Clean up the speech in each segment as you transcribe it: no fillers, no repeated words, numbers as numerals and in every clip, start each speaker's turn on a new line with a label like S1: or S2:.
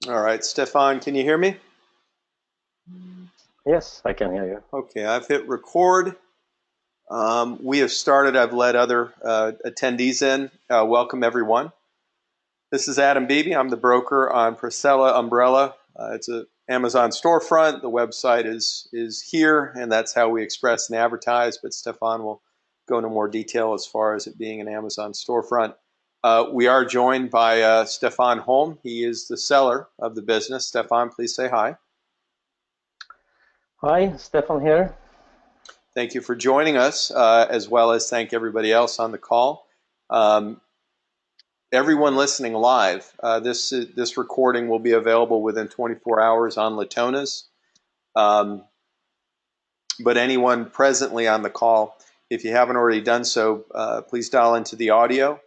S1: All right, Stefan, can you hear me?
S2: Yes, I can hear you.
S1: Okay, I've hit record. We have started. I've let other attendees in. Welcome, everyone. This is Adam Beebe. I'm the broker on Priscilla Umbrella. It's an Amazon storefront. The website is here, and that's how we express and advertise. But Stefan will go into more detail as far as it being an Amazon storefront. We are joined by Stefan Holm. He is the seller of the business. Stefan, please say hi.
S2: Hi, Stefan here.
S1: Thank you for joining us, as well as thank everybody else on the call. Um, Everyone listening live, this recording will be available within 24 hours on Latona's. Um, but anyone presently on the call, if you haven't already done so, please dial into the audio.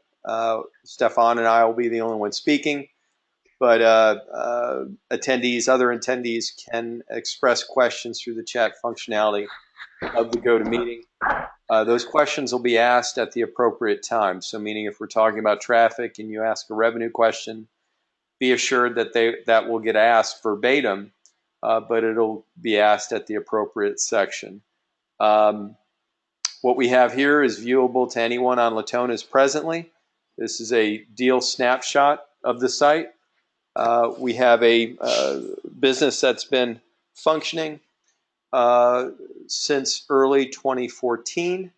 S1: Stefan and I will be the only ones speaking, but other attendees can express questions through the chat functionality of the GoToMeeting. Those questions will be asked at the appropriate time. So meaning if we're talking about traffic and you ask a revenue question, be assured that that will get asked verbatim, but it'll be asked at the appropriate section. Um, what we have here is viewable to anyone on Latona's presently. This is a deal snapshot of the site. We have a business that's been functioning uh, since early 2014.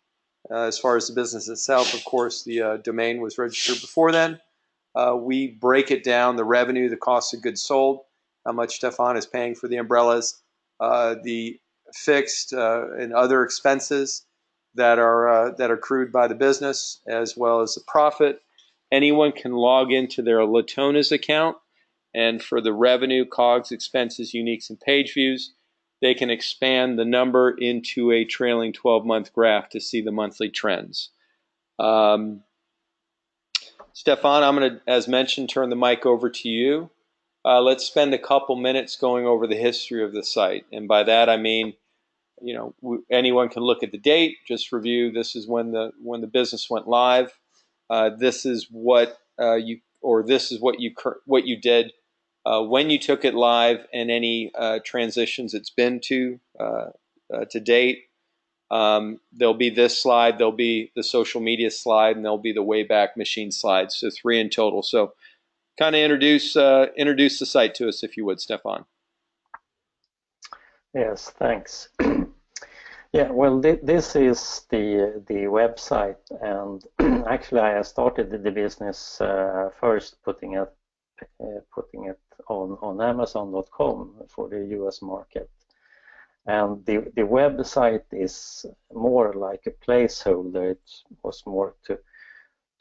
S1: As far as the business itself, of course, the domain was registered before then. We break it down, the revenue, the cost of goods sold, how much Stefan is paying for the umbrellas, the fixed and other expenses that are accrued by the business, as well as the profit. Anyone can log into their Latona's account, and for the revenue, COGS, expenses, uniques, and page views, they can expand the number into a trailing 12-month graph to see the monthly trends. Stefan, I'm going to, as mentioned, turn the mic over to you. Let's spend a couple minutes going over the history of the site. And by that, I mean, anyone can look at the date, just review. This is when the business went live. This is what what you did when you took it live, and any transitions it's been to date. There'll be this slide, there'll be the social media slide, and there'll be the Wayback Machine slide. So 3 in total. So kind of introduce the site to us, if you would, Stefan.
S2: Yes, thanks. Yeah, well, this is the website, and actually I started the business first putting it on Amazon.com for the US market. And the website is more like a placeholder. It was more to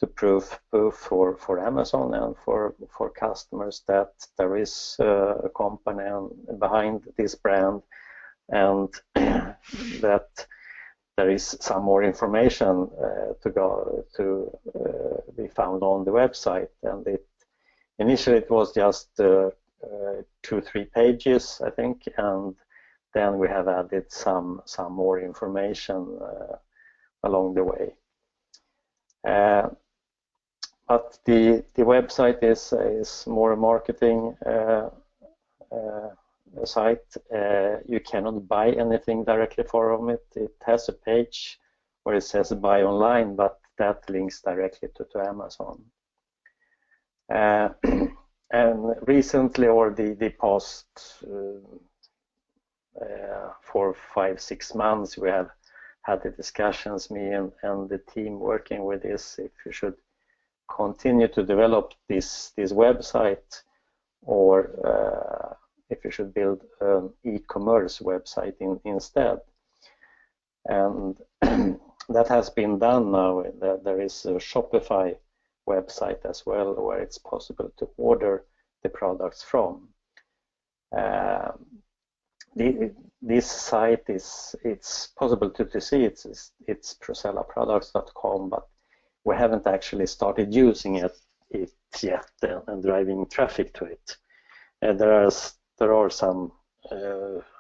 S2: prove both for Amazon and for customers that there is a company behind this brand, and that there is some more information to be found on the website. And initially it was just 2-3 pages, I think, and then we have added some more information along the way. But the website is more a marketing site. You cannot buy anything directly from it. It has a page where it says buy online, but that links directly to Amazon. And recently, or the past 4, 5, 6 months, we have had the discussions, me and the team working with this, if you should continue to develop this website, or if you should build an e-commerce website instead. And that has been done now. There is a Shopify website as well, where it's possible to order the products from. This site it's possible to see. It's procellaproducts.com, but we haven't actually started using it yet and driving traffic to it. And there are some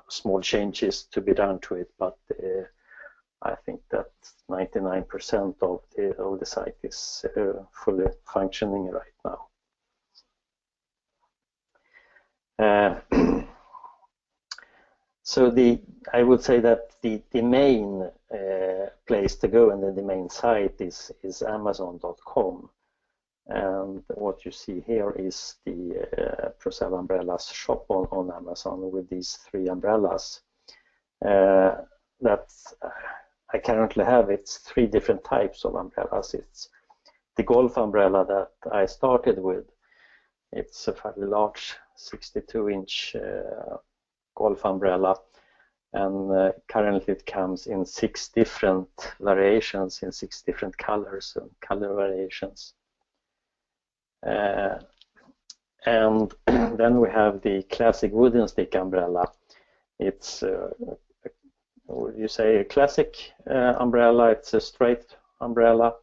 S2: small changes to be done to it, but I think that 99% of the site is fully functioning right now. Uh, so I would say that the main place to go and the main site is Amazon.com. And what you see here is the Procel Umbrellas shop on Amazon with these 3 umbrellas. That I currently have. It's 3 different types of umbrellas. It's the golf umbrella that I started with. It's a fairly large 62-inch golf umbrella, and currently it comes in 6 different variations in 6 different colors and color variations. And then we have the classic wooden stick umbrella. It's you say a classic umbrella. It's a straight umbrella.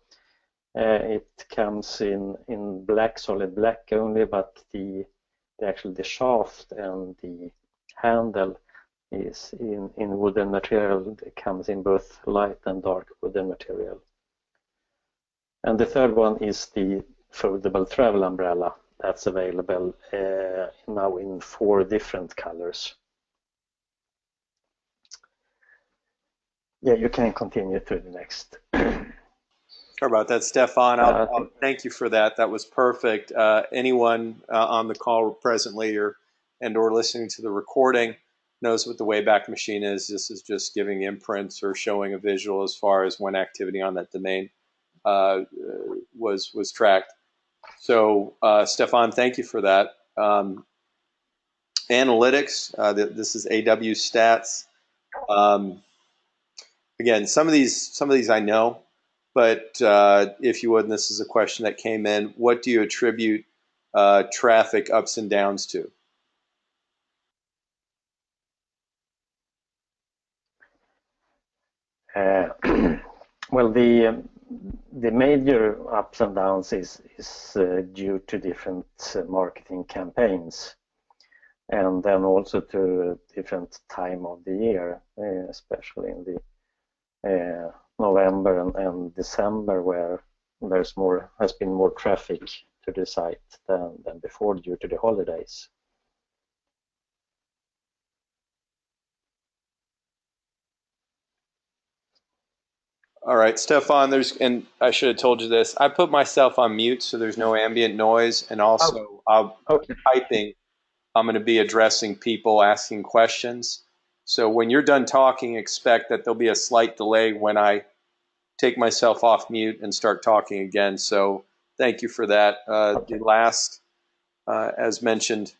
S2: It comes in black, solid black only, but actually the shaft and the handle is in wooden material. It comes in both light and dark wooden material. And the third one is the foldable travel umbrella. That's available now in 4 different colors. Yeah, you can continue to the next.
S1: Sorry about that, Stefan. I'll thank you for that. That was perfect. Anyone on the call presently or listening to the recording knows what the Wayback Machine is. This is just giving imprints or showing a visual as far as when activity on that domain was tracked. So, Stefan, thank you for that. Analytics. This is AW Stats. Again, some of these I know. But if you would, and this is a question that came in, what do you attribute traffic ups and downs to?
S2: Well, the major ups and downs is due to different marketing campaigns, and then also to different time of the year, especially in the November and December, where has been more traffic to the site than before due to the holidays.
S1: All right, Stefan, and I should have told you this, I put myself on mute so there's no ambient noise, and also
S2: Okay.
S1: typing, I'm going to be addressing people asking questions. So when you're done talking, expect that there'll be a slight delay when I take myself off mute and start talking again. So thank you for that.
S2: Okay.
S1: The last, as mentioned,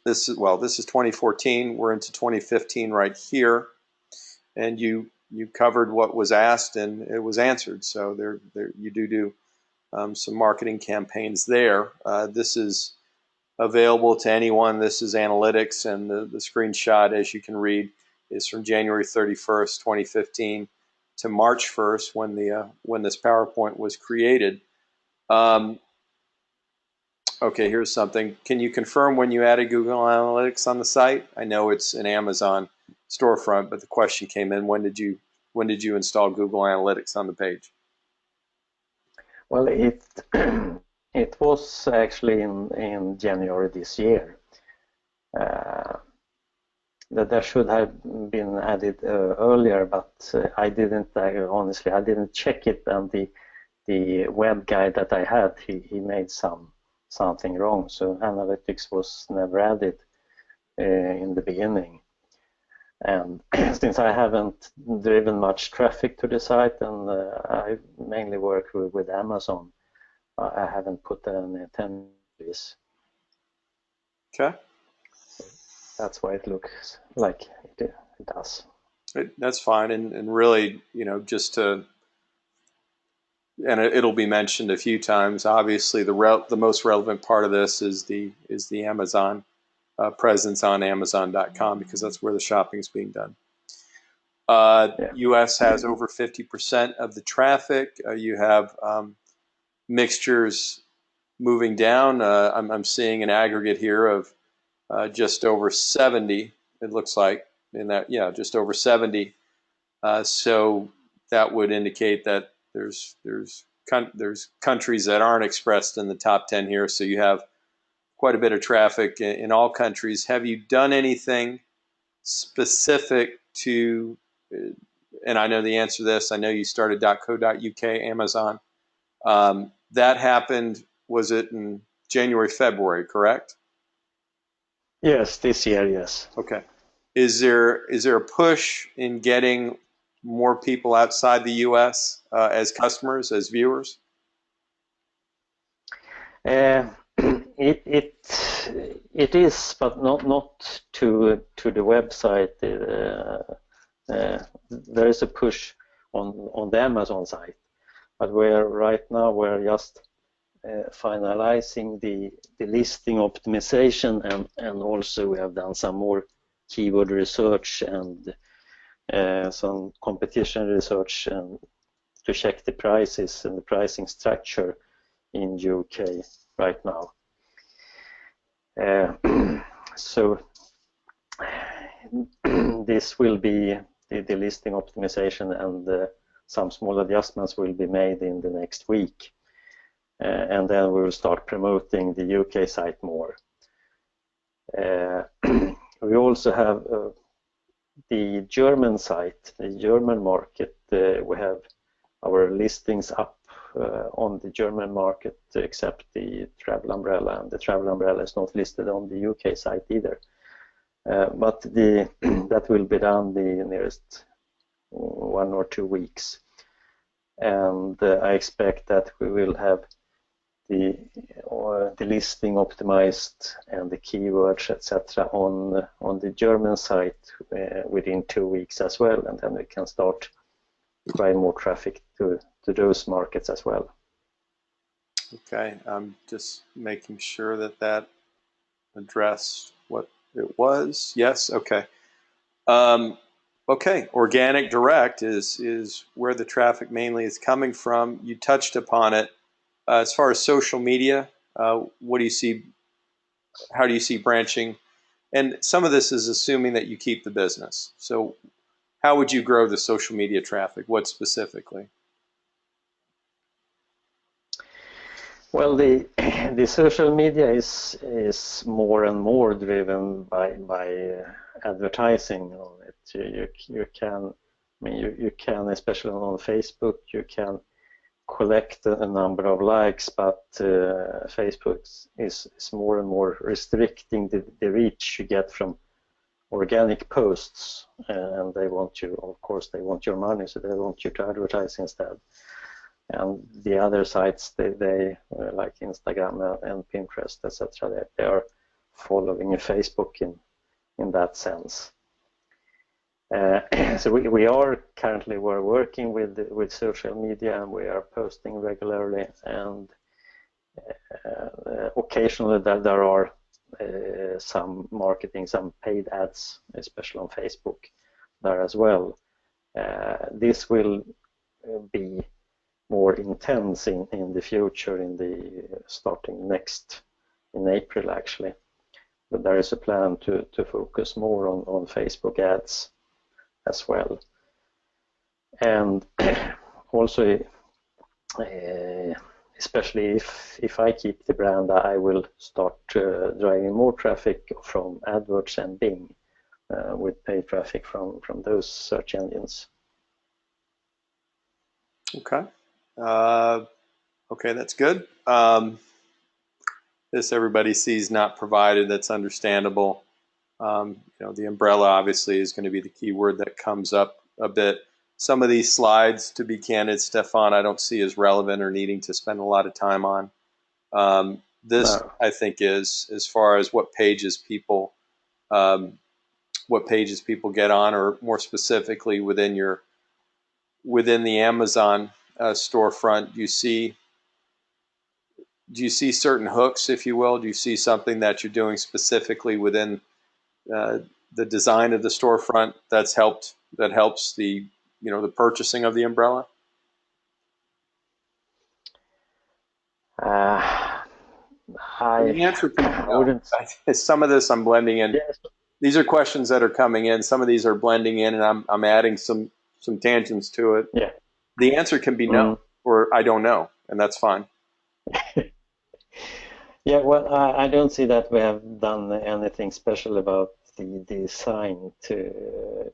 S1: this is 2014. We're into 2015 right here, and you covered what was asked and it was answered. So there you do some marketing campaigns there. This is available to anyone. This is analytics, and the screenshot, as you can read, is from January 31st, 2015 to March 1st when this PowerPoint was created. Okay, here's something. Can you confirm when you added Google Analytics on the site? I know it's an Amazon storefront, but the question came in: when did you install Google Analytics on the page?
S2: Well, it was actually in January this year. That should have been added earlier, but I didn't. Honestly, I didn't check it, and the web guy that I had, he made something wrong. So analytics was never added in the beginning. And since I haven't driven much traffic to the site, and I mainly work with Amazon, I haven't put any attention to this.
S1: Okay.
S2: So that's why it looks like it does.
S1: That's fine, and really, just to, and it'll be mentioned a few times. Obviously, the most relevant part of this is the Amazon presence on Amazon.com, because that's where the shopping is being done.
S2: Yeah.
S1: U.S. has over 50% of the traffic. You have mixtures moving down. I'm seeing an aggregate here of just over 70. It looks like in that, just over 70. So that would indicate that there's countries that aren't expressed in the top 10 here. So you have quite a bit of traffic in all countries. Have you done anything specific to, and I know the answer to this, I know you started .co.uk, Amazon. That happened, was it in January, February, correct?
S2: Yes, this year, yes.
S1: Okay. Is there a push in getting more people outside the U.S. As customers, as viewers?
S2: Uh, it it is, but not to the website. There is a push on the Amazon site, but right now we're just finalizing the listing optimization, and also we have done some more keyword research and some competition research and to check the prices and the pricing structure in UK right now. So this will be the listing optimization, and some small adjustments will be made in the next week. And then we will start promoting the UK site more. We also have the German site, the German market. We have our listings up on the German market, except the travel umbrella, and the travel umbrella is not listed on the UK site either. But that will be done the nearest 1 or 2 weeks, and I expect that we will have the listing optimized and the keywords, etc., on the German site within 2 weeks as well, and then we can start drive more traffic to those markets as well.
S1: Okay, I'm just making sure that addressed what it was. Yes, okay. Okay, organic direct is where the traffic mainly is coming from. You touched upon it. As far as social media, what do you see? How do you see branching? And some of this is assuming that you keep the business. So how would you grow the social media traffic? What specifically?
S2: Well, the social media is more and more driven by advertising on it. You can, I mean, you can, especially on Facebook, you can collect a number of likes, but Facebook is more and more restricting the reach you get from organic posts, and they want you, of course, they want your money, so they want you to advertise instead. And the other sites, they like Instagram and Pinterest, etc., they are following Facebook in that sense. So we're working with social media, and we are posting regularly, and occasionally there are some marketing, some paid ads, especially on Facebook there as well. This will be more intense in the future, starting in April actually. But there is a plan to focus more on Facebook ads as well. And also, especially if I keep the brand, I will start driving more traffic from AdWords and Bing with paid traffic from those search engines.
S1: Okay. Okay, that's good. This everybody sees not provided. That's understandable. The umbrella obviously is going to be the key word that comes up a bit. Some of these slides, to be candid, Stefan, I don't see as relevant or needing to spend a lot of time on. This, no. I think, is as far as what pages people get on, or more specifically within the Amazon storefront. Do you see certain hooks, if you will? Do you see something that you're doing specifically within the design of the storefront that helps the purchasing of the umbrella?
S2: The
S1: answer can be wouldn't. Some of this I'm blending in. Yes. These are questions that are coming in. Some of these are blending in, and I'm adding some tangents to it.
S2: Yeah.
S1: The answer can be no, or I don't know, and that's fine.
S2: Yeah, well, I don't see that we have done anything special about the design to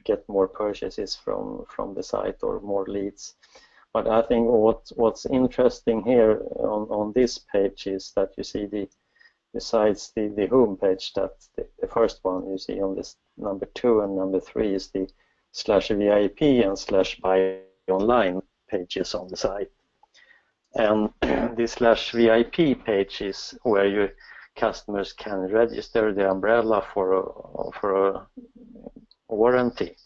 S2: get more purchases from the site or more leads. But I think what's interesting here on this page is that you see besides the home page, that the first one you see on this number 2 and number 3 is the /VIP and /buy online pages on the site. And this /VIP page is where your customers can register the umbrella for a warranty.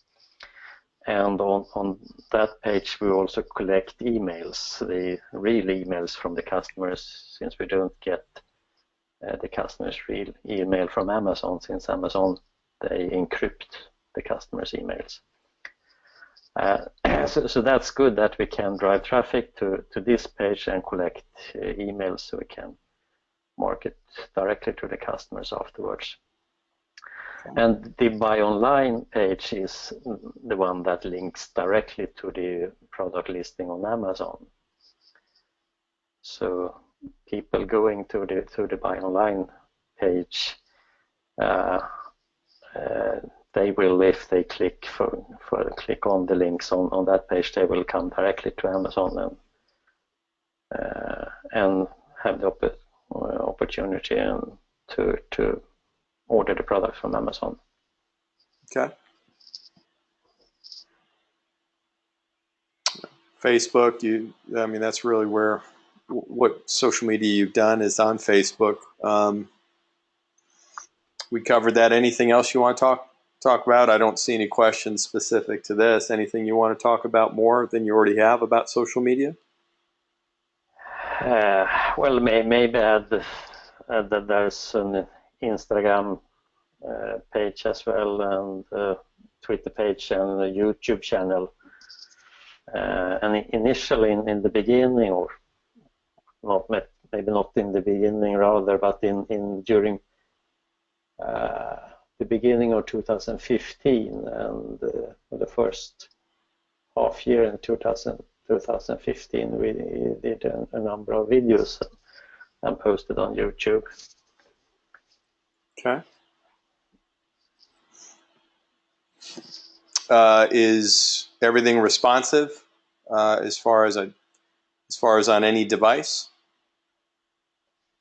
S2: And on that page, we also collect emails, the real emails from the customers, since we don't get the customer's real email from Amazon, since Amazon, they encrypt the customer's emails. So that's good that we can drive traffic to this page and collect emails so we can market directly to the customers afterwards. And the buy online page is the one that links directly to the product listing on Amazon. So people going to the buy online page, they will, if they click on the links on that page, they will come directly to Amazon and have the opportunity to order the product from Amazon.
S1: Okay. Facebook, I mean, that's really where what social media you've done is on Facebook. We covered that. Anything else you want to talk about? I don't see any questions specific to this. Anything you want to talk about more than you already have about social media?
S2: Well, maybe add that there's an Instagram page as well, and a Twitter page and a YouTube channel. And initially in the beginning, or maybe not in the beginning rather, but during the beginning of 2015 and the first half year in 2015, we did a number of videos and posted on YouTube.
S1: Okay. Is everything responsive as far as on any device?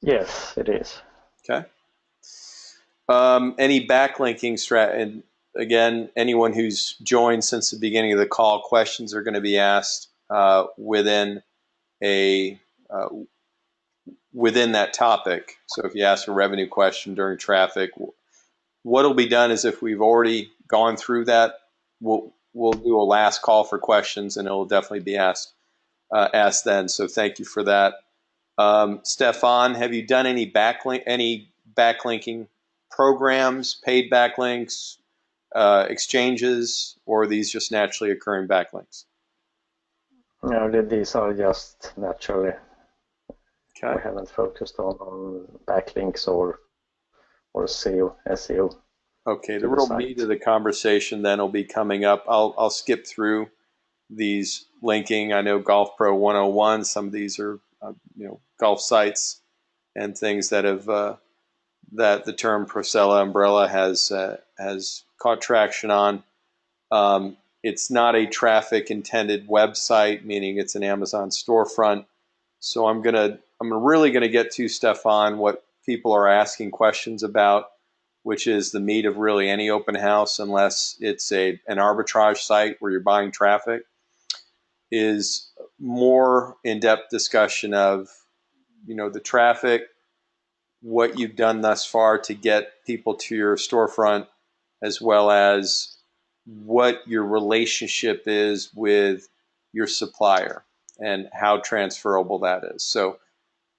S2: Yes, it is.
S1: Okay. Any backlinking and again, anyone who's joined since the beginning of the call, questions are going to be asked within that topic. So if you ask a revenue question during traffic, what'll be done is if we've already gone through that, we'll do a last call for questions, and it will definitely be asked then. So thank you for that. Stefan, have you done any backlinking programs, paid backlinks, exchanges, or are these just naturally occurring backlinks?
S2: No, these are just naturally.
S1: Okay.
S2: We haven't focused on backlinks or SEO.
S1: Okay, the real meat of the conversation then will be coming up. I'll skip through these linking. I know Golf Pro 101. Some of these are golf sites and things that have that the term Procella umbrella has caught traction on. It's not a traffic intended website, meaning it's an Amazon storefront. So I'm really gonna get to, Stefan, what people are asking questions about, which is the meat of really any open house, unless it's an arbitrage site where you're buying traffic, is more in-depth discussion of the traffic, what you've done thus far to get people to your storefront, as well as what your relationship is with your supplier and how transferable that is. So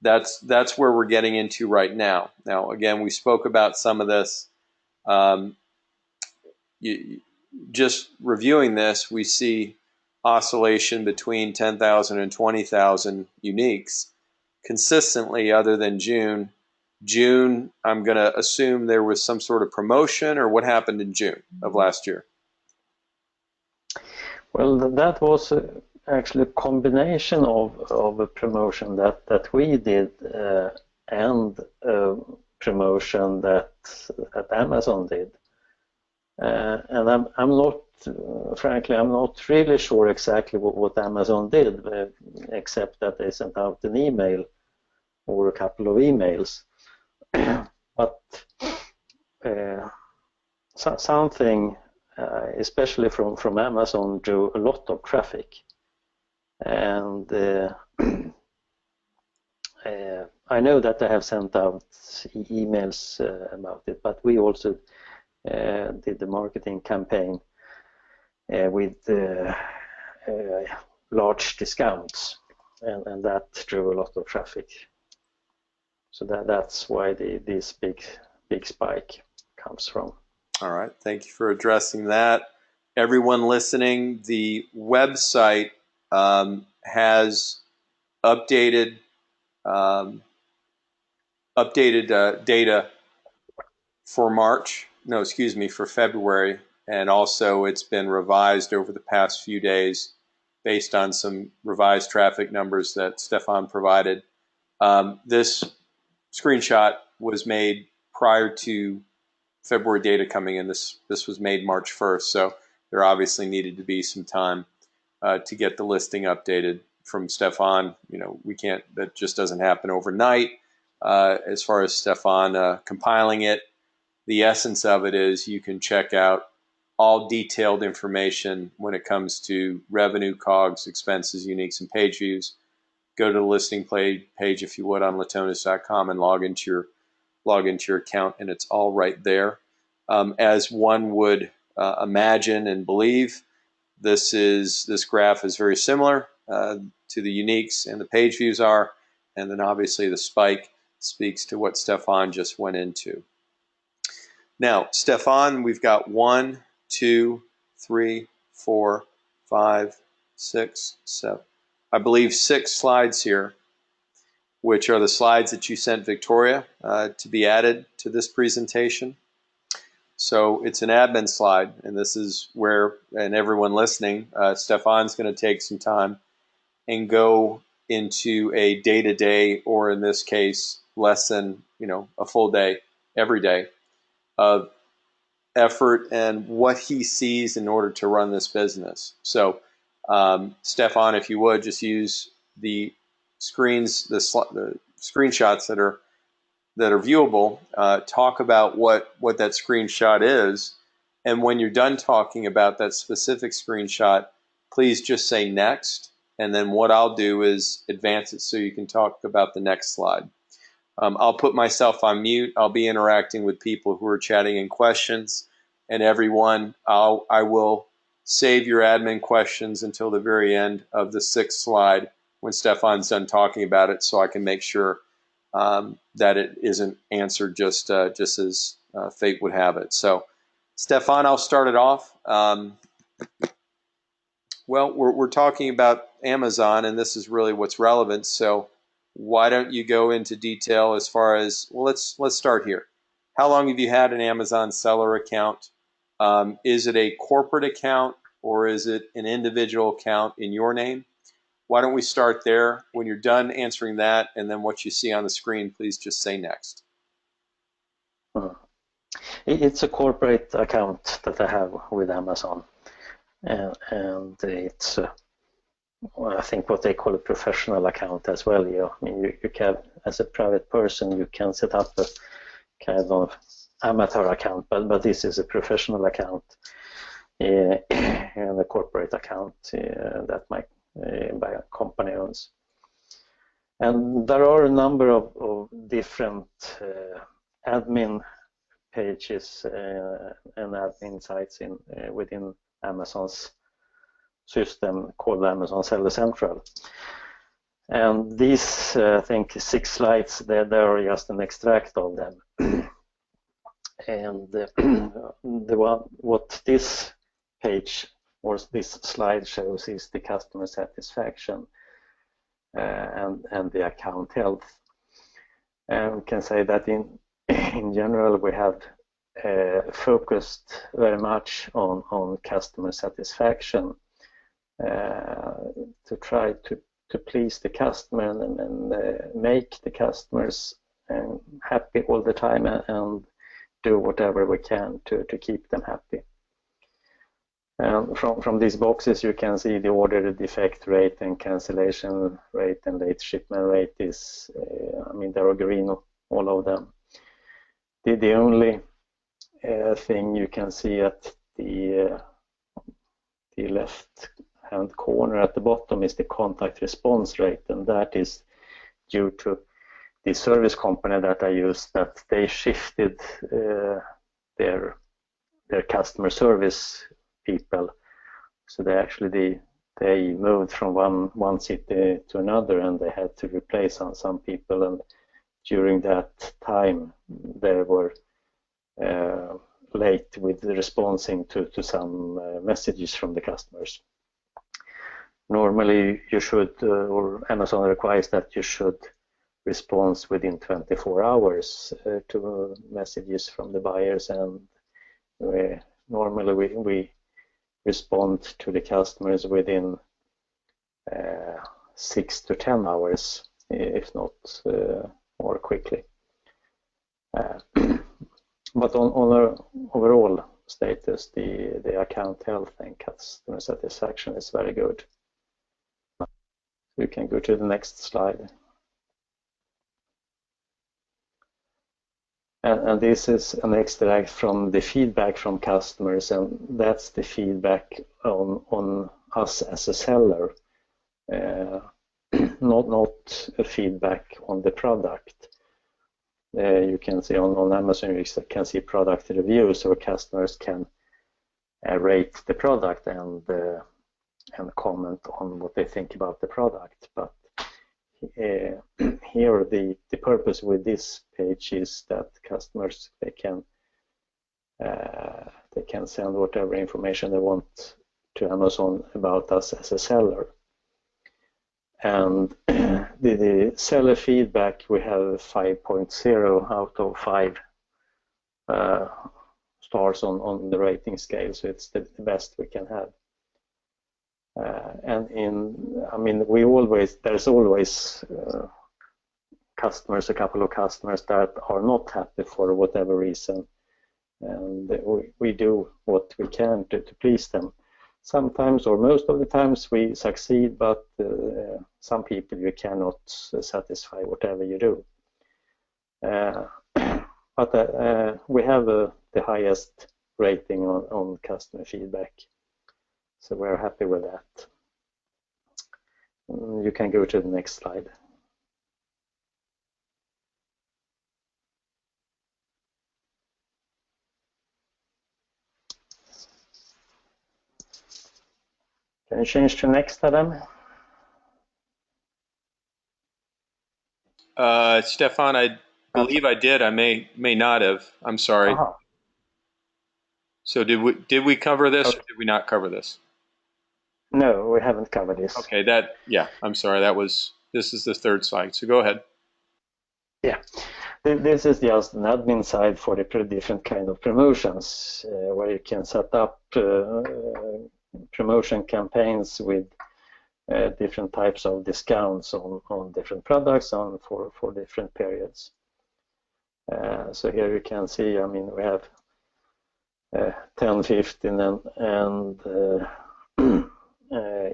S1: that's where we're getting into right now. Now, again, we spoke about some of this. Just reviewing this, we see oscillation between 10,000 and 20,000 uniques consistently, other than June. June, I'm going to assume there was some sort of promotion, or what happened in June of last year?
S2: Well, that was actually a combination of a promotion that we did and promotion that Amazon did. And I'm not, frankly, I'm not really sure exactly what Amazon did, except that they sent out an email or a couple of emails. But something, especially from Amazon, drew a lot of traffic. And I know that they have sent out emails about it, but we also did the marketing campaign with large discounts, and that drew a lot of traffic. So that's why this big spike comes from.
S1: All right, thank you for addressing that. Everyone listening, the website has updated data for March. No, excuse me, for February, and also it's been revised over the past few days based on some revised traffic numbers that Stefan provided. This screenshot was made prior to February data coming in. This was made March 1st, so there obviously needed to be some time to get the listing updated from Stefan. You know, we can't, that just doesn't happen overnight. As far as Stefan compiling it, the essence of it is you can check out all detailed information when it comes to revenue, COGS, expenses, uniques, and page views. Go to the listing page if you would on latonas.com and log into your account, and it's all right there. As one would imagine and believe, this graph is very similar to the uniques and the page views are, and then obviously the spike speaks to what Stefan just went into. Now, Stefan, we've got 1, 2, 3, 4, 5, 6, 7, I believe 6 slides here, which are the slides that you sent Victoria to be added to this presentation. So it's an admin slide, and this is where, and everyone listening, Stefan's going to take some time and go into a day-to-day, or in this case, less than a full day, every day, of effort and what he sees in order to run this business. So Stefan, if you would, just use the screens, the screenshots that are viewable, talk about what that screenshot is, and when you're done talking about that specific screenshot, please just say next, and then what I'll do is advance it so you can talk about the next slide. I'll put myself on mute. I'll be interacting with people who are chatting in questions, and everyone, I will save your admin questions until the very end of the 6th slide when Stefan's done talking about it, so I can make sure that it isn't answered just as fate would have it. So, Stefan, I'll start it off. Well, we're talking about Amazon, and this is really what's relevant. So, why don't you go into detail as far as, well, let's start here. How long have you had an Amazon seller account? Is it a corporate account, or is it an individual account in your name? Why don't we start there? When you're done answering that, and then what you see on the screen, please just say next.
S2: It's a corporate account that I have with Amazon, and it's I think what they call a professional account as well. I mean, you can, as a private person, you can set up a kind of amateur account, but this is a professional account and a corporate account that my company owns. And there are a number of different admin pages and admin sites within Amazon's system called Amazon Seller Central. And these, I think, 6 slides, there are just an extract of them. And what this page or this slide shows is the customer satisfaction and the account health. And we can say that in general we have focused very much on customer satisfaction to try to please the customer and make the customers happy all the time and do whatever we can to keep them happy. And from these boxes you can see the order defect rate and cancellation rate and late shipment rate is, I mean, they're green, all of them. The only thing you can see at the left hand corner at the bottom is the contact response rate, and that is due to the service company that I use, that they shifted their customer service people. So they moved from one city to another, and they had to replace some people, and during that time they were late with responding to some messages from the customers. Normally you should, or Amazon requires that you should respond within 24 hours to messages from the buyers, and normally we respond to the customers within 6 to 10 hours, if not more quickly. But on our overall status, the account health and customer satisfaction is very good. You can go to the next slide. And this is an extract from the feedback from customers, and that's the feedback on us as a seller, not a feedback on the product. You can see on Amazon, you can see product reviews, or customers can rate the product and comment on what they think about the product. But here the purpose with this page is that customers they can send whatever information they want to Amazon about us as a seller. And the seller feedback, we have 5.0 out of 5 stars on the rating scale, so it's the best we can have. And there's always customers, a couple of customers that are not happy for whatever reason, and we do what we can to please them. Sometimes, or most of the times, we succeed, but some people you cannot satisfy whatever you do. But we have the highest rating on customer feedback, so we're happy with that. You can go to the next slide. Can you change to next, Adam?
S1: Stefan, I believe I did. I may not have. I'm sorry.
S2: Uh-huh.
S1: So did we cover this, or did we not cover this?
S2: No, we haven't covered this.
S1: Okay, I'm sorry. This is the third slide. So go ahead.
S2: Yeah, this is just an admin side for the different kind of promotions, where you can set up promotion campaigns with different types of discounts on different products and for different periods. So here you can see, I mean, we have 10, 15 and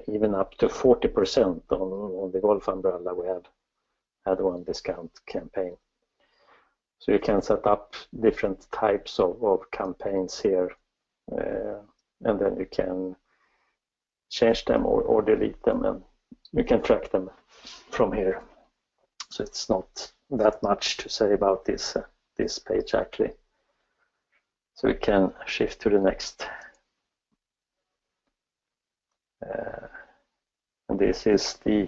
S2: even up to 40% on the golf umbrella. We have had one discount campaign. So you can set up different types of campaigns here, and then you can change them or delete them, and you can track them from here. So it's not that much to say about this page actually. So we can shift to the next. And this is the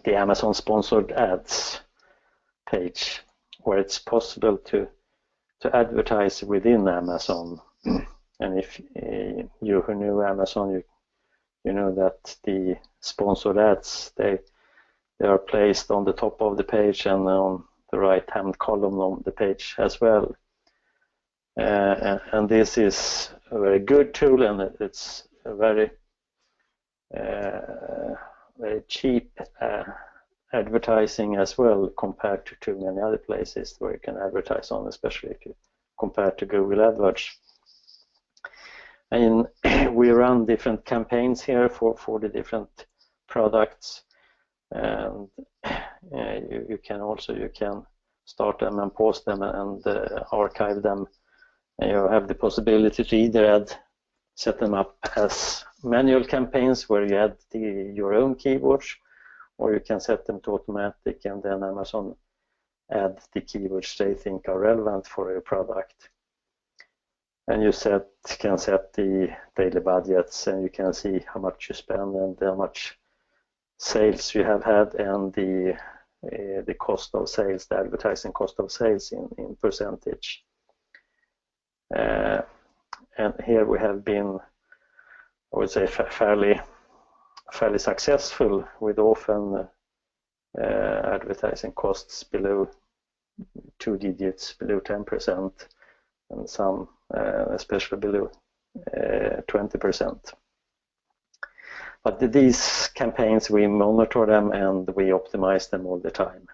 S2: Amazon sponsored ads page, where it's possible to advertise within Amazon. And if you who knew Amazon, you know that the sponsored ads they are placed on the top of the page and on the right hand column on the page as well. And this is a very good tool, and it's a very cheap advertising as well compared to many other places where you can advertise on, especially if you compare to Google AdWords. And we run different campaigns here for the different products, and you can start them and pause them and archive them. And you have the possibility to either set them up as manual campaigns where you add your own keywords, or you can set them to automatic, and then Amazon add the keywords they think are relevant for your product. And you can set the daily budgets, and you can see how much you spend and how much sales you have had, and the cost of sales, the advertising cost of sales in percentage. And here we have been, I would say, fairly successful, with often advertising costs below 2 digits, below 10%, and some especially below 20%. But these campaigns, we monitor them and we optimize them all the time.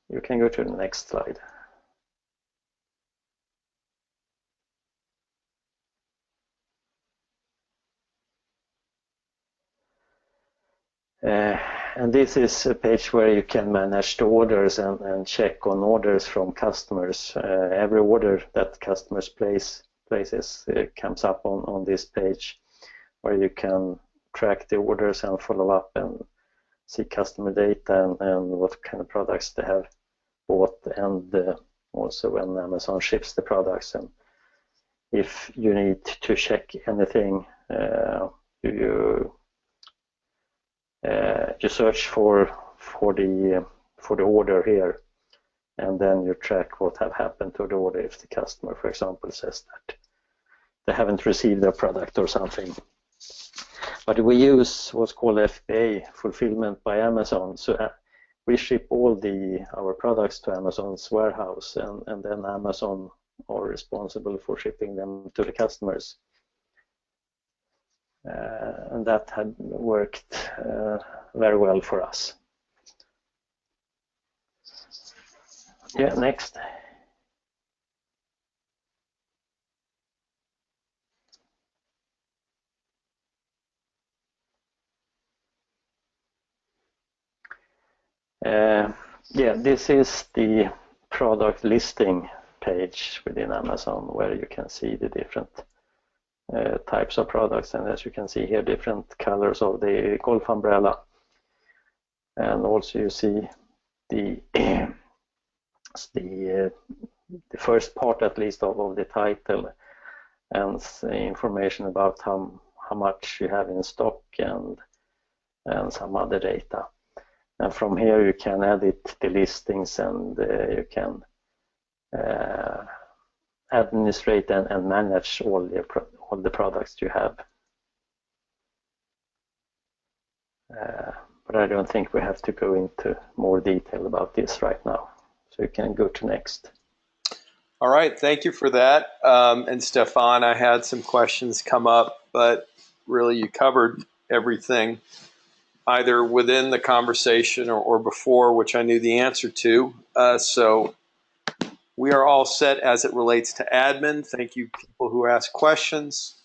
S2: You can go to the next slide. And this is a page where you can manage the orders and check on orders from customers. Every order that customers places comes up on this page, where you can track the orders and follow up and see customer data and what kind of products they have bought, and also when Amazon ships the products. And if you need to check anything, you search for the order here, and then you track what have happened to the order if the customer, for example, says that they haven't received their product or something. But we use what's called FBA, fulfillment by Amazon. So we ship all our products to Amazon's warehouse, and then Amazon are responsible for shipping them to the customers. And that had worked very well for us. Yeah, next. Yeah, this is the product listing page within Amazon, where you can see the different types of products, and as you can see here, different colors of the golf umbrella. And also you see the first part, at least, of the title, and information about how much you have in stock and some other data. And from here you can edit the listings, and you can administrate and manage all the products you have. But I don't think we have to go into more detail about this right now. So you can go to next.
S1: All right, thank you for that. And Stefan, I had some questions come up, but really you covered everything, either within the conversation or before, which I knew the answer to. So we are all set as it relates to admin. Thank you, people who ask questions.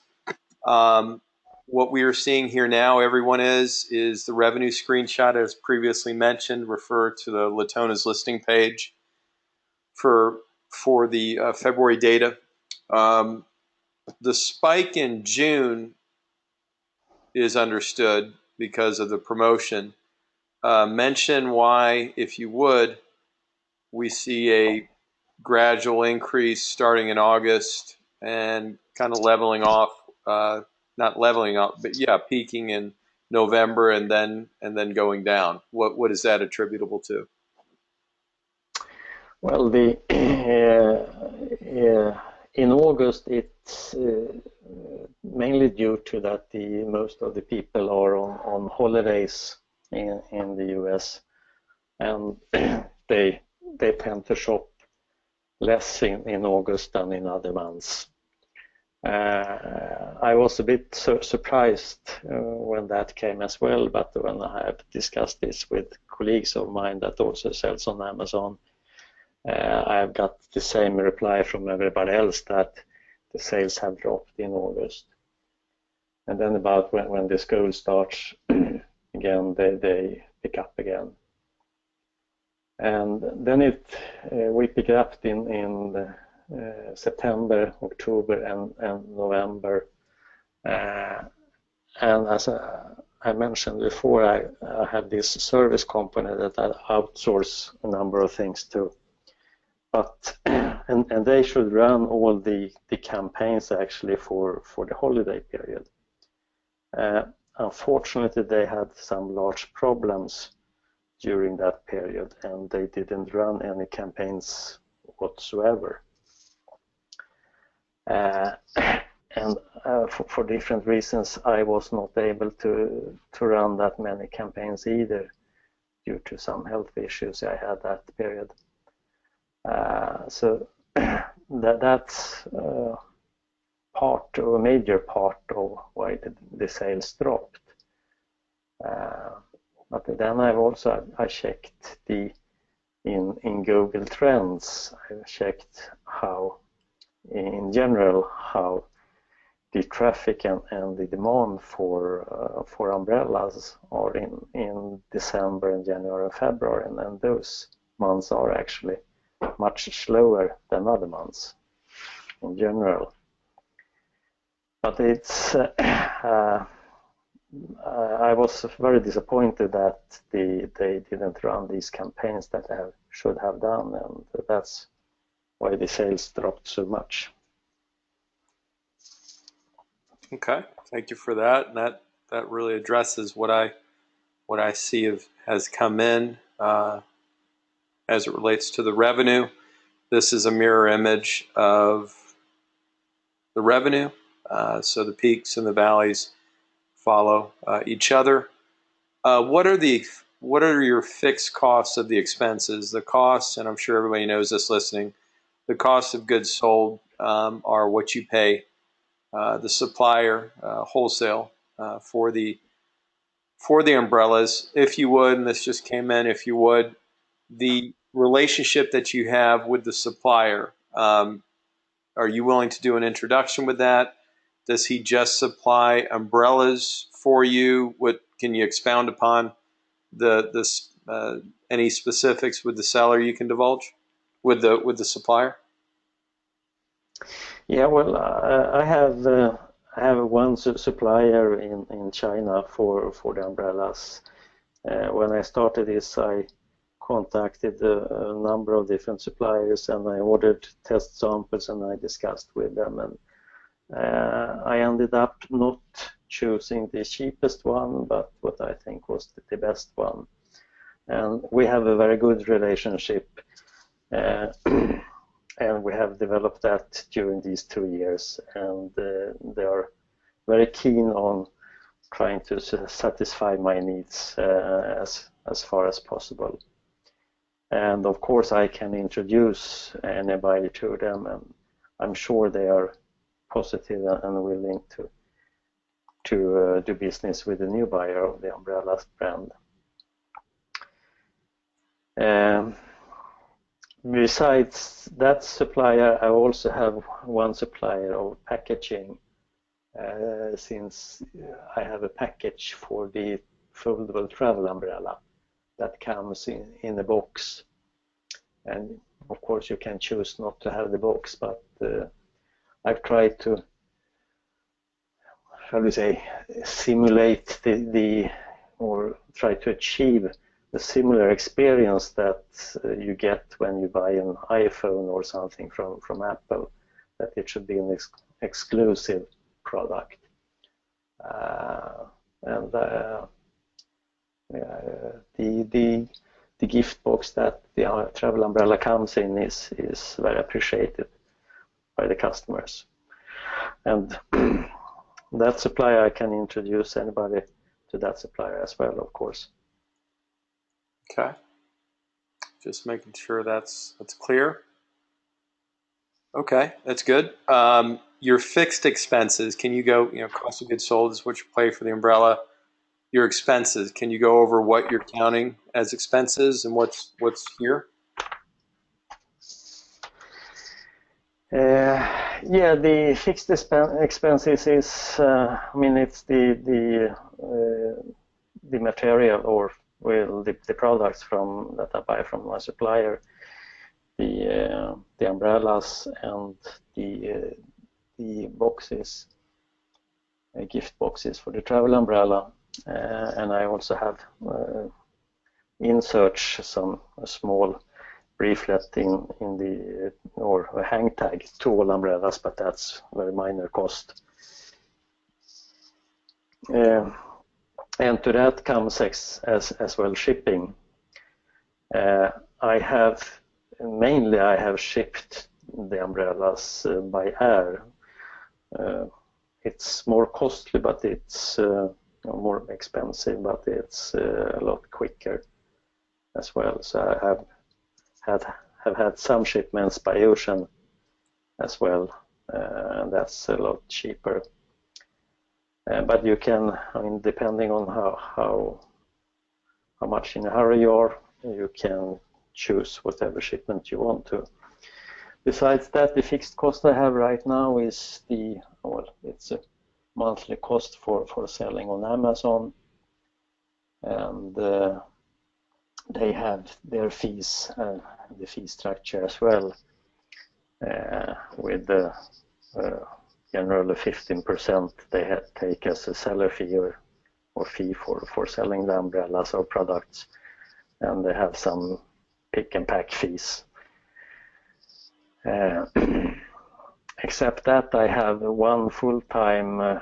S1: What we are seeing here now, everyone, is the revenue screenshot, as previously mentioned. Refer to the Latona's listing page for the February data. The spike in June is understood because of the promotion. Mention why, if you would, we see a gradual increase starting in August and kind of leveling off, not leveling off, but yeah, peaking in November and then going down. What is that attributable to?
S2: Well, in August, it's mainly due to that most of the people are on holidays in the US, and they tend to shop less in August than in other months. I was a bit surprised when that came as well, but when I have discussed this with colleagues of mine that also sells on Amazon, I've got the same reply from everybody else that the sales have dropped in August. And then about when the school starts again, they pick up again. And then we pick it up in September, October, and November. And as I mentioned before, I have this service company that I outsource a number of things to. But and they should run all the campaigns actually for the holiday period. Unfortunately, they had some large problems during that period, and they didn't run any campaigns whatsoever. And for different reasons, I was not able to run that many campaigns either, due to some health issues I had that period. So that's part, or a major part, of why the sales dropped. But then I checked in Google Trends. I checked how, in general, how the traffic and the demand for umbrellas are in December and January and February, and those months are actually much slower than other months in general. But it's I was very disappointed that they didn't run these campaigns that they should have done, and that's why the sales dropped so much.
S1: Okay, thank you for that. And that really addresses what I see has come in as it relates to the revenue. This is a mirror image of the revenue. So the peaks and the valleys follow each other. What are your fixed costs of the expenses? The costs, and I'm sure everybody knows this listening, the cost of goods sold are what you pay the supplier wholesale for the umbrellas. If you would, and this just came in, if you would, the relationship that you have with the supplier, are you willing to do an introduction with that? Does he just supply umbrellas for you? What can you expound upon any specifics with the seller you can divulge with the supplier?
S2: Yeah, well, I have one supplier in China for the umbrellas. When I started this, I contacted a number of different suppliers, and I ordered test samples, and I discussed with them, and I ended up not choosing the cheapest one, but what I think was the best one. And we have a very good relationship, and we have developed that during these 2 years, and they are very keen on trying to satisfy my needs as far as possible. And of course I can introduce anybody to them, and I'm sure they are positive and willing to do business with the new buyer of the umbrellas brand. Besides that supplier, I also have one supplier of packaging, since I have a package for the foldable travel umbrella that comes in a box. And of course you can choose not to have the box, but I've tried to, shall we say, simulate or try to achieve a similar experience that you get when you buy an iPhone or something from Apple, that it should be an exclusive product. And the gift box that the travel umbrella comes in is very appreciated by the customers. And that supplier, I can introduce anybody to that supplier as well, of course.
S1: Okay. Just making sure that's clear. Okay, that's good. your fixed expenses, can you go, cost of goods sold is what you pay for the umbrella. Your expenses, can you go over what you're counting as expenses and what's here?
S2: Yeah, the fixed expenses is, it's the material, or the products that I buy from my supplier, the umbrellas and the boxes, gift boxes for the travel umbrella, and I also have inserts, a small leaflet in the, or a hang tag to all umbrellas, but that's very minor cost. And to that comes as well shipping. I have shipped the umbrellas by air. It's more costly, but it's more expensive, but it's a lot quicker as well. So I have had some shipments by ocean as well, and that's a lot cheaper. But you can, depending on how much in a hurry you are, you can choose whatever shipment you want to. Besides that, the fixed cost I have right now is it's a monthly cost for selling on Amazon, and they have their fees, the fee structure as well, with the generally 15% they take as a seller fee or fee for selling the umbrellas or products, and they have some pick and pack fees. Except that I have one full-time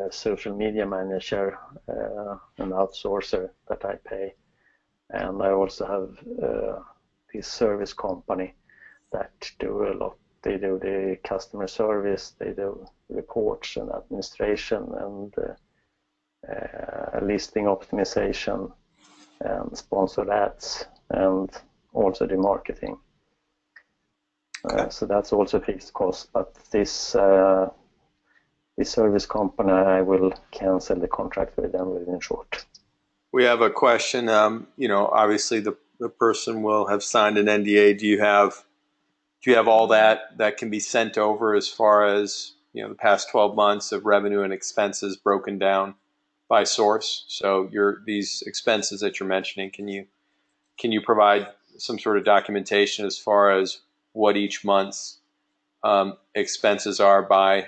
S2: social media manager, an outsourcer that I pay, and I also have this service company that do a lot. They do the customer service, they do reports and administration and listing optimization and sponsored ads, and also the marketing.
S1: Okay.
S2: So that's also fixed cost, but this service company, I will cancel the contract with them within short.
S1: We have a question. Obviously the person will have signed an NDA. Do you have all that can be sent over as far as the past 12 months of revenue and expenses broken down by source? So these expenses that you're mentioning, can you provide some sort of documentation as far as what each month's expenses are by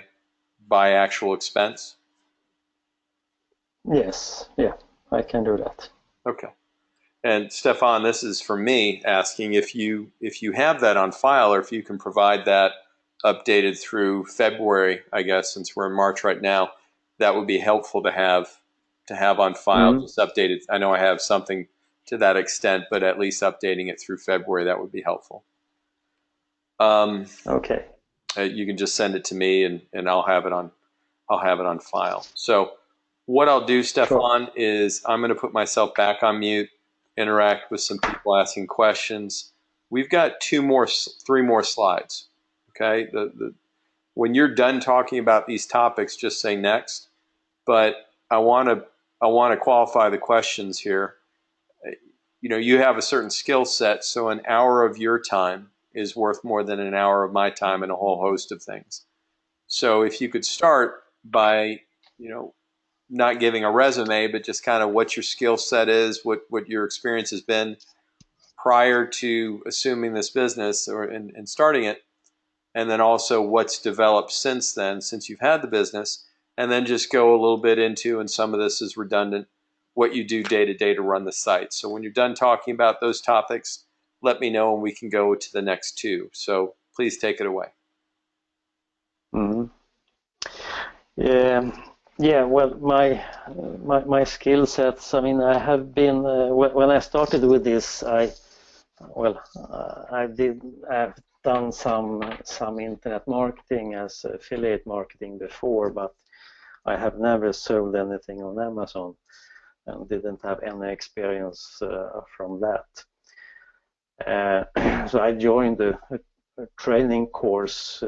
S1: actual expense?
S2: Yes, yeah, I can do that.
S1: Okay. And Stefan, this is for me asking if you have that on file, or if you can provide that updated through February, I guess, since we're in March right now, that would be helpful to have on file, just updated. I know I have something to that extent, but at least updating it through February, that would be helpful.
S2: Okay.
S1: You can just send it to me, and I'll have it on file. So what I'll do, Stefan, is I'm going to put myself back on mute, interact with some people asking questions. We've got 3 more slides. Okay. When you're done talking about these topics, just say next. But I want to qualify the questions here. You have a certain skill set, so an hour of your time is worth more than an hour of my time in a whole host of things. So if you could start by, not giving a resume, but just kind of what your skill set is, what your experience has been prior to assuming this business and starting it, and then also what's developed since then, since you've had the business, and then just go a little bit into, and some of this is redundant, what you do day to day to run the site. So when you're done talking about those topics, let me know and we can go to the next 2. So please take it away.
S2: Mm-hmm. Yeah. Well, my skill sets. I have been when I started with this. I've done some internet marketing as affiliate marketing before, but I have never sold anything on Amazon and didn't have any experience from that. So I joined a training course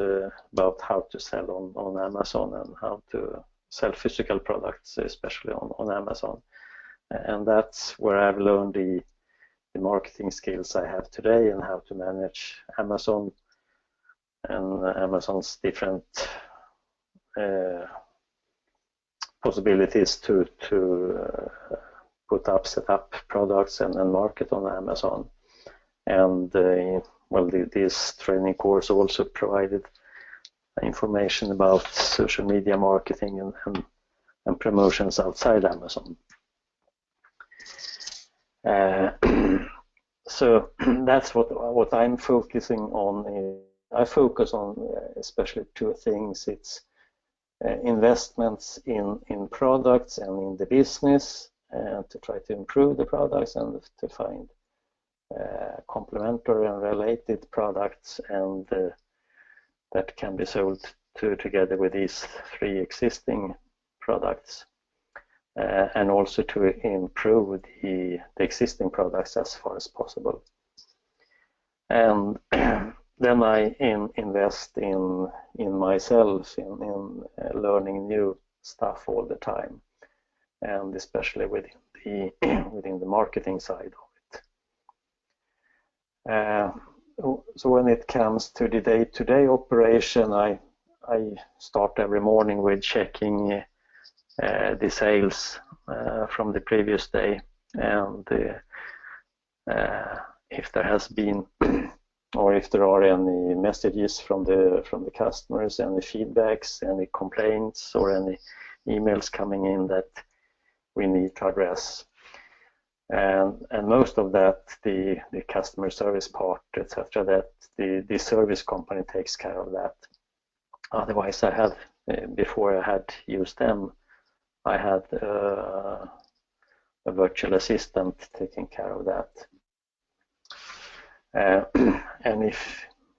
S2: about how to sell on Amazon and how to sell physical products, especially on Amazon. And that's where I've learned the marketing skills I have today and how to manage Amazon and Amazon's different possibilities to set up products and market on Amazon. And well, this training course also provided information about social media marketing and promotions outside Amazon. So that's what I'm focusing on. I focus on especially two things. It's investments in products and in the business to try to improve the products and to find complementary and related products and that can be sold together with these three existing products, and also to improve the existing products as far as possible. And then I invest in myself, in learning new stuff all the time, and especially within the marketing side of it. So when it comes to the day-to-day operation, I start every morning with checking the sales from the previous day, and if there has been or if there are any messages from the customers, any feedbacks, any complaints, or any emails coming in that we need to address. And most of that, the customer service part, etc., that the service company takes care of that. Otherwise, before I had used them, I had a virtual assistant taking care of that. And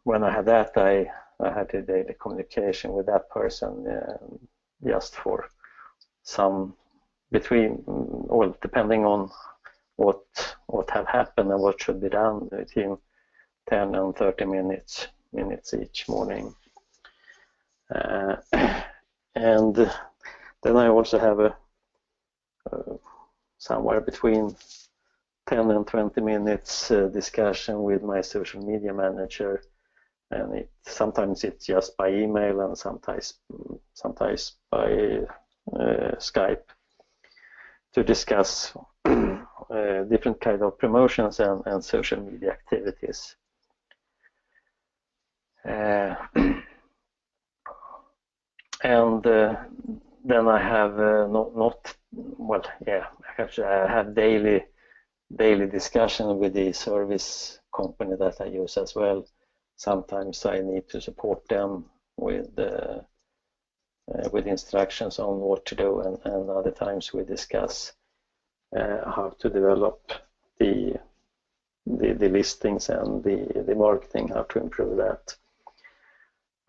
S2: when I had that, I had a daily communication with that person, just for some depending on what have happened and what should be done, between 10 and 30 minutes each morning. And then I also have a somewhere between 10 and 20 minutes discussion with my social media manager, and sometimes it's just by email and sometimes by Skype, to discuss different kind of promotions and social media activities. And then I have actually I have daily discussion with the service company that I use as well. Sometimes I need to support them with instructions on what to do, and other times we discuss how to develop the listings and the marketing, how to improve that.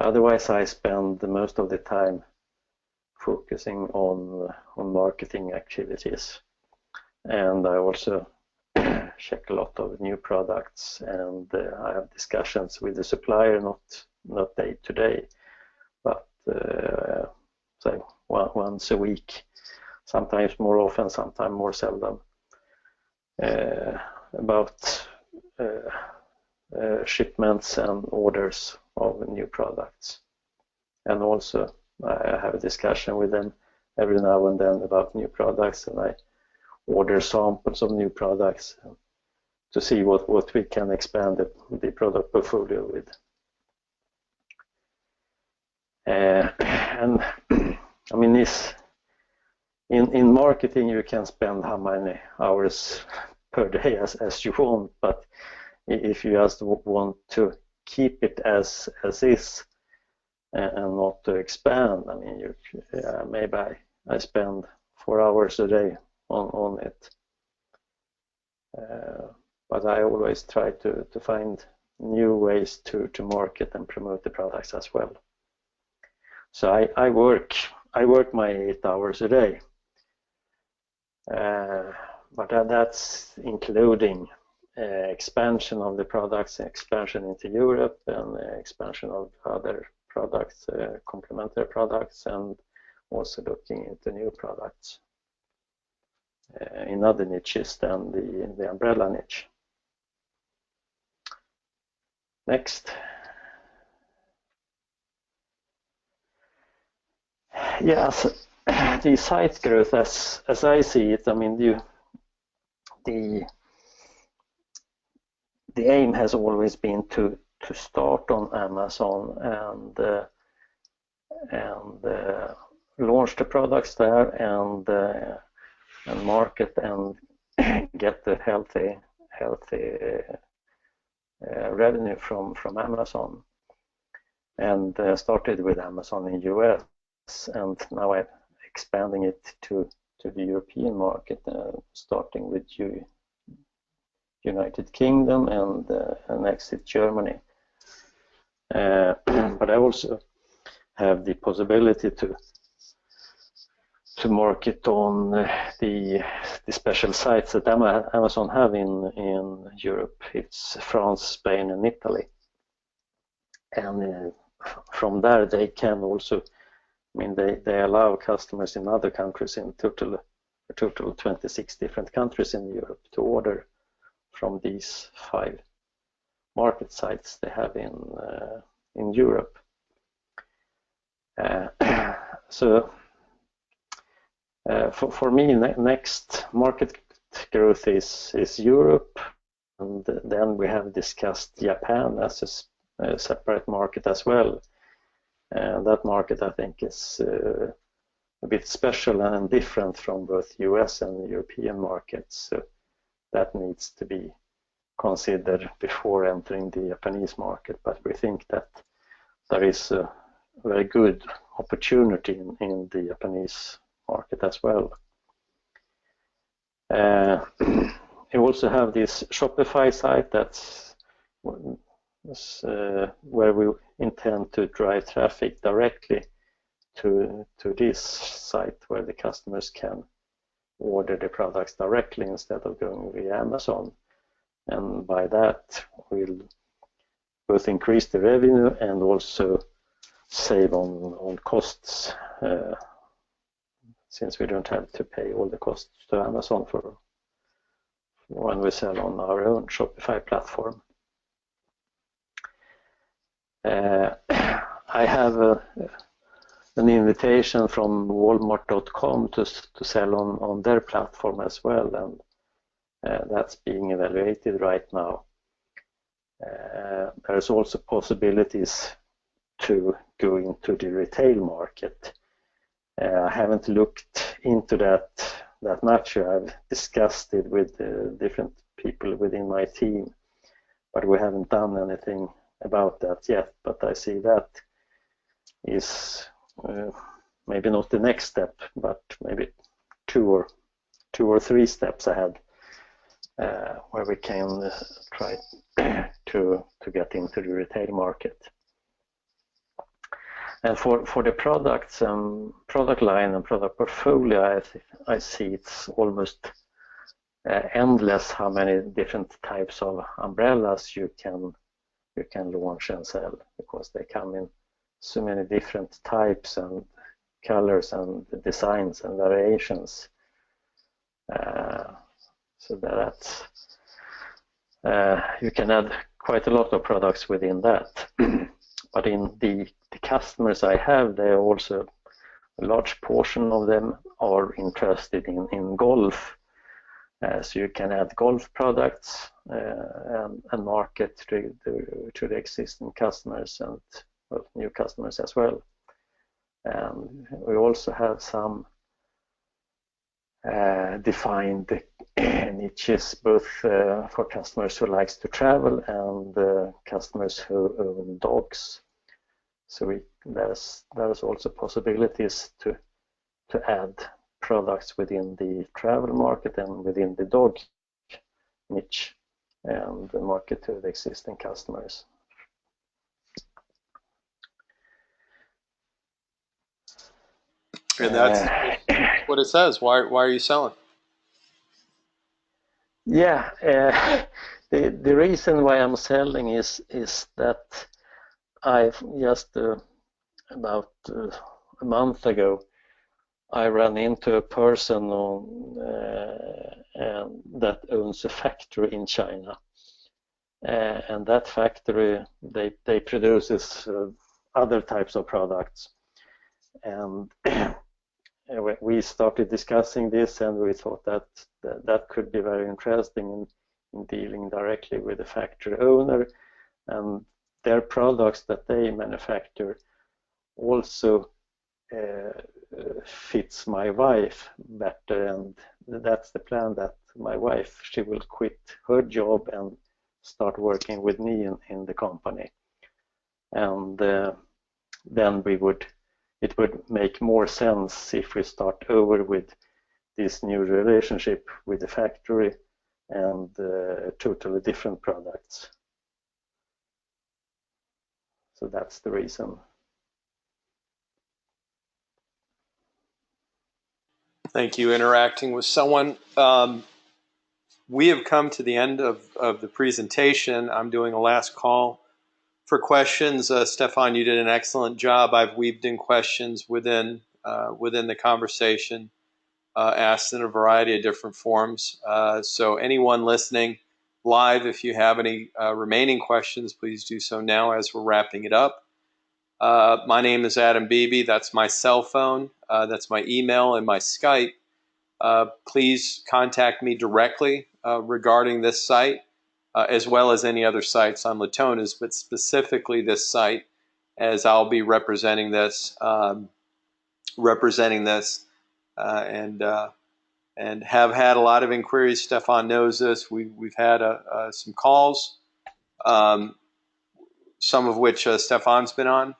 S2: Otherwise, I spend most of the time focusing on marketing activities, and I also check a lot of new products, and I have discussions with the supplier, not day to day, but say once a week, sometimes more often, sometimes more seldom, about shipments and orders of new products. And also I have a discussion with them every now and then about new products, and I order samples of new products to see what we can expand the product portfolio with. And I mean, in marketing you can spend how many hours per day as you want, but if you just want to keep it as is and not to expand, I mean, maybe I spend 4 hours a day on it. But I always try to find new ways to market and promote the products as well. So I work my 8 hours a day, but that's including expansion of the products, expansion into Europe, and expansion of other products, complementary products, and also looking into new products in other niches than the umbrella niche. Next. Yes, the site growth, as I see it, I mean, the aim has always been to start on Amazon and launch the products there and market and get the healthy revenue from Amazon. And started with Amazon in US, and now I'm expanding it to the European market, starting with United Kingdom and exit Germany. But I also have the possibility to market on the special sites that Amazon have in Europe. It's France, Spain, and Italy. And from there they can also, I mean, they allow customers in other countries, in total 26 different countries in Europe, to order from these 5 market sites they have in Europe. So for me, next market growth is Europe, and then we have discussed Japan as a separate market as well. That market, I think, is a bit special and different from both US and European markets. So that needs to be considered before entering the Japanese market. But we think that there is a very good opportunity in the Japanese market as well. You also have this Shopify site that's where we intend to drive traffic directly to this site, where the customers can order the products directly instead of going via Amazon. And by that, we'll both increase the revenue and also save on costs, since we don't have to pay all the costs to Amazon for when we sell on our own Shopify platform. I have an invitation from Walmart.com to sell on their platform as well, and that's being evaluated right now. There's also possibilities to go into the retail market. I haven't looked into that much. I've discussed it with different people within my team, but we haven't done anything about that yet. But I see that is maybe not the next step, but maybe two or three steps ahead, where we can try to get into the retail market. And for the products, product line and product portfolio, I see it's almost endless how many different types of umbrellas you can launch and sell, because they come in so many different types and colors and designs and variations. So that's you can add quite a lot of products within that. But in the customers I have, they also, a large portion of them are interested in golf. So you can add golf products and market to the existing customers and new customers as well. And we also have some defined niches, both for customers who likes to travel and customers who own dogs. So there's also possibilities to add products within the travel market and within the dog niche and market to the existing customers.
S1: And that's what it says. Why are you selling?
S2: Yeah, the reason why I'm selling is that I've just about a month ago I ran into a person that owns a factory in China, and that factory they produces other types of products, and we started discussing this, and we thought that could be very interesting in dealing directly with the factory owner, and their products that they manufacture also fits my wife better, and that's the plan, that my wife, she will quit her job and start working with me in the company, and then it would make more sense if we start over with this new relationship with the factory and totally different products. So that's the reason.
S1: Thank you. Interacting with someone. We have come to the end of the presentation. I'm doing a last call for questions. Stefan, you did an excellent job. I've weaved in questions within the conversation, asked in a variety of different forms. So anyone listening live, if you have any remaining questions, please do so now as we're wrapping it up. My name is Adam Beebe. That's my cell phone. That's my email and my Skype. Please contact me directly regarding this site, as well as any other sites on Latona's, but specifically this site, as I'll be representing this, and have had a lot of inquiries. Stefan knows this. We've had some calls, some of which Stefan's been on.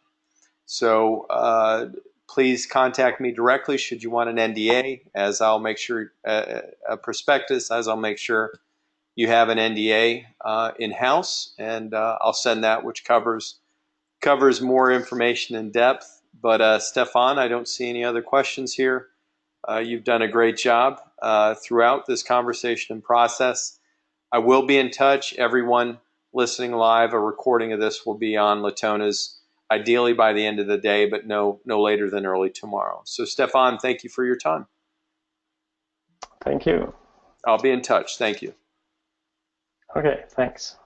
S1: So please contact me directly should you want an NDA, as I'll make sure, a prospectus, as I'll make sure you have an NDA in-house, and I'll send that, which covers more information in depth. But Stefan, I don't see any other questions here. You've done a great job throughout this conversation and process. I will be in touch. Everyone listening live, a recording of this will be on Latona's, ideally by the end of the day, but no later than early tomorrow. So Stefan, thank you for your time.
S2: Thank you.
S1: I'll be in touch. Thank you.
S2: Okay, thanks.